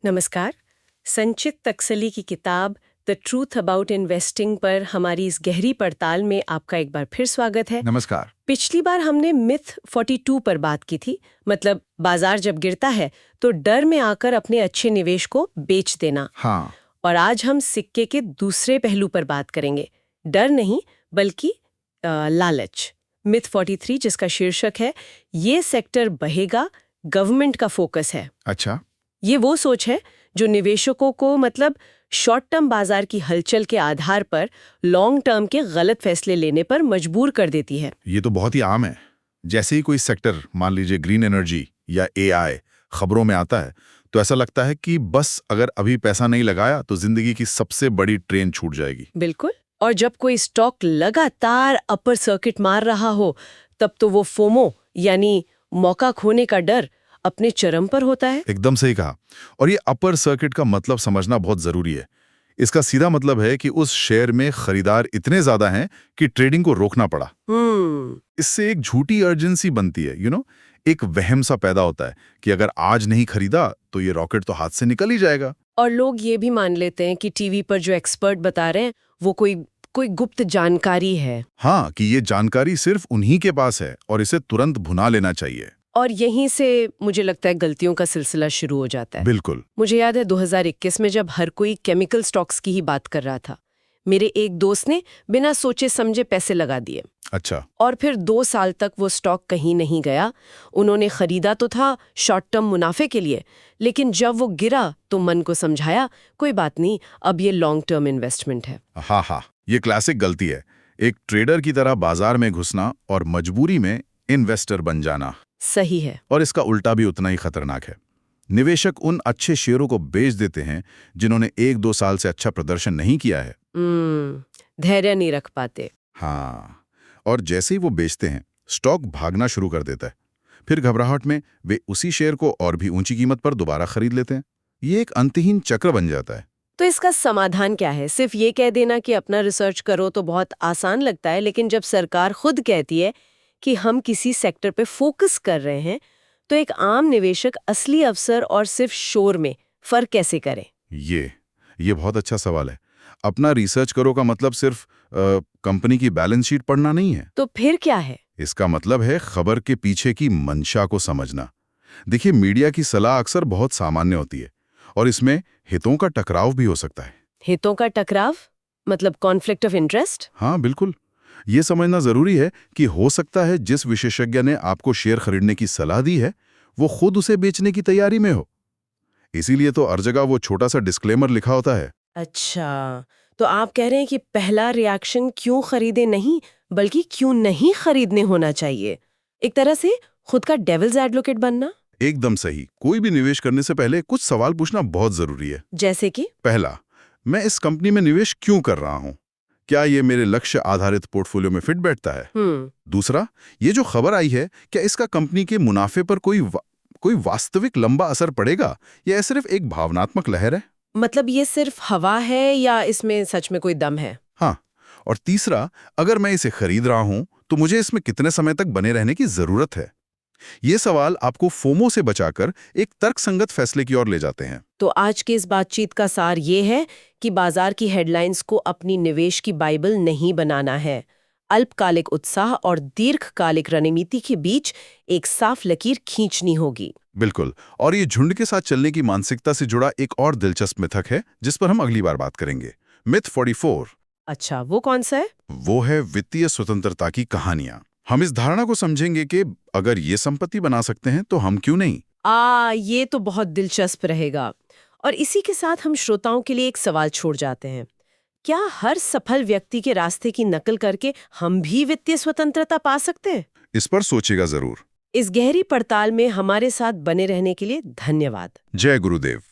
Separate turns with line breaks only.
नमस्कार। संचित तकसली की किताब द ट्रूथ अबाउट इन्वेस्टिंग पर हमारी इस गहरी पड़ताल में आपका एक बार फिर स्वागत है।
नमस्कार।
पिछली बार हमने मिथ 42 पर बात की थी, मतलब बाजार जब गिरता है तो डर में आकर अपने अच्छे निवेश को बेच देना।
हाँ।
और आज हम सिक्के के दूसरे पहलू पर बात करेंगे। डर नहीं बल्कि लालच। मिथ 43 जिसका शीर्षक है ये सेक्टर बहेगा, गवर्नमेंट का फोकस है।
अच्छा।
ये वो सोच है जो निवेशकों को मतलब शॉर्ट टर्म बाजार की हलचल के आधार पर लॉन्ग टर्म के गलत फैसले लेने पर मजबूर कर देती है।
ये तो बहुत ही आम है। जैसे ही कोई सेक्टर, मान लीजिए ग्रीन एनर्जी या एआई, खबरों में आता है तो ऐसा लगता है कि बस अगर अभी पैसा नहीं लगाया तो जिंदगी की सबसे बड़ी ट्रेन छूट जाएगी।
बिल्कुल। और जब कोई स्टॉक लगातार अपर सर्किट मार रहा हो तब तो वो फोमो यानी मौका खोने का डर अपने चरम पर होता है।
एकदम सही कहा। और ये अपर सर्किट का मतलब समझना बहुत जरूरी है। इसका सीधा मतलब है कि उस शेयर में खरीदार इतने ज्यादा हैं कि ट्रेडिंग को रोकना पड़ा। इससे एक झूठी अर्जेंसी बनती है, एक वहम सा पैदा होता है कि अगर आज नहीं खरीदा तो ये रॉकेट तो हाथ से निकल ही जाएगा।
और लोग ये भी मान लेते हैं कि टीवी पर जो एक्सपर्ट बता रहे हैं वो कोई गुप्त जानकारी है।
हाँ, कि ये जानकारी सिर्फ उन्हीं के पास है और इसे तुरंत भुना लेना चाहिए।
और यहीं से मुझे लगता है गलतियों का सिलसिला शुरू हो जाता है।
बिल्कुल।
मुझे याद है 2021 में जब हर कोई केमिकल स्टॉक्स की ही बात कर रहा था, मेरे एक दोस्त ने बिना सोचे समझे पैसे लगा दिए।
अच्छा।
और फिर 2 साल तक वो स्टॉक कहीं नहीं गया। उन्होंने खरीदा तो था शॉर्ट टर्म मुनाफे के लिए, लेकिन जब वो गिरा तो मन को समझाया कोई बात नहीं, अब ये लॉन्ग टर्म इन्वेस्टमेंट है।
हाँ, ये क्लासिक गलती है। एक ट्रेडर की तरह बाजार में घुसना और मजबूरी में इन्वेस्टर बन जाना।
सही है।
और इसका उल्टा भी उतना ही खतरनाक है। निवेशक उन अच्छे शेयरों को बेच देते हैं जिन्होंने 1-2 साल से अच्छा प्रदर्शन नहीं किया है।
धैर्य नहीं रख पाते।
हाँ, और जैसे ही वो बेचते हैं स्टॉक भागना शुरू कर देता है। फिर घबराहट में वे उसी शेयर को और भी ऊंची कीमत पर दोबारा खरीद लेते हैं। ये एक अंतहीन चक्र बन जाता है।
तो इसका समाधान क्या है? सिर्फ ये कह देना कि अपना रिसर्च करो तो बहुत आसान लगता है, लेकिन जब सरकार खुद कहती है कि हम किसी सेक्टर पे फोकस कर रहे हैं तो एक आम निवेशक असली अवसर और सिर्फ शोर में फर्क कैसे करे?
ये बहुत अच्छा सवाल है। अपना रिसर्च करो का मतलब सिर्फ कंपनी की बैलेंस शीट पढ़ना नहीं है।
तो फिर क्या है?
इसका मतलब है खबर के पीछे की मंशा को समझना। देखिए, मीडिया की सलाह अक्सर बहुत सामान्य होती है और इसमें हितों का टकराव भी हो सकता है।
हितों का टकराव मतलब कॉन्फ्लिक्ट ऑफ इंटरेस्ट?
हाँ, बिल्कुल। ये समझना जरूरी है कि हो सकता है जिस विशेषज्ञ ने आपको शेयर खरीदने की सलाह दी है वो खुद उसे बेचने की तैयारी में हो। इसीलिए तो हर जगह वो छोटा सा डिस्क्लेमर लिखा होता है।
अच्छा, तो आप कह रहे हैं कि पहला रिएक्शन क्यों खरीदे नहीं बल्कि क्यों नहीं खरीदने होना चाहिए। एक तरह से खुद का डेविल्स एडवोकेट बनना।
एकदम सही। कोई भी निवेश करने से पहले कुछ सवाल पूछना बहुत जरूरी है।
जैसे कि
पहला, मैं इस कंपनी में निवेश क्यों कर रहा हूं? क्या ये मेरे लक्ष्य आधारित पोर्टफोलियो में फिट बैठता है? दूसरा, ये जो खबर आई है क्या इसका कंपनी के मुनाफे पर कोई वास्तविक लंबा असर पड़ेगा या सिर्फ एक भावनात्मक लहर है?
मतलब ये सिर्फ हवा है या इसमें सच में कोई दम है?
हाँ, और तीसरा, अगर मैं इसे खरीद रहा हूं तो मुझे इसमें कितने समय तक बने रहने की जरूरत है? ये सवाल आपको फोमो से बचाकर एक तर्कसंगत फैसले की ओर ले जाते हैं।
तो आज की इस बातचीत का सार ये है कि बाजार की हेडलाइंस को अपनी निवेश की बाइबल नहीं बनाना है। अल्पकालिक उत्साह और दीर्घकालिक रणनीति के बीच एक साफ लकीर खींचनी होगी।
बिल्कुल। और ये झुंड के साथ चलने की मानसिकता से जुड़ा एक और दिलचस्प मिथक है जिस पर हम अगली बार बात करेंगे। मिथ 44।
अच्छा, वो कौन सा है?
वो है वित्तीय स्वतंत्रता की कहानियां। हम इस धारणा को समझेंगे कि अगर ये संपत्ति बना सकते हैं तो हम क्यों नहीं।
ये तो बहुत दिलचस्प रहेगा। और इसी के साथ हम श्रोताओं के लिए एक सवाल छोड़ जाते हैं। क्या हर सफल व्यक्ति के रास्ते की नकल करके हम भी वित्तीय स्वतंत्रता पा सकते हैं?
इस पर सोचेगा जरूर।
इस गहरी पड़ताल में हमारे साथ बने रहने के लिए धन्यवाद।
जय गुरुदेव।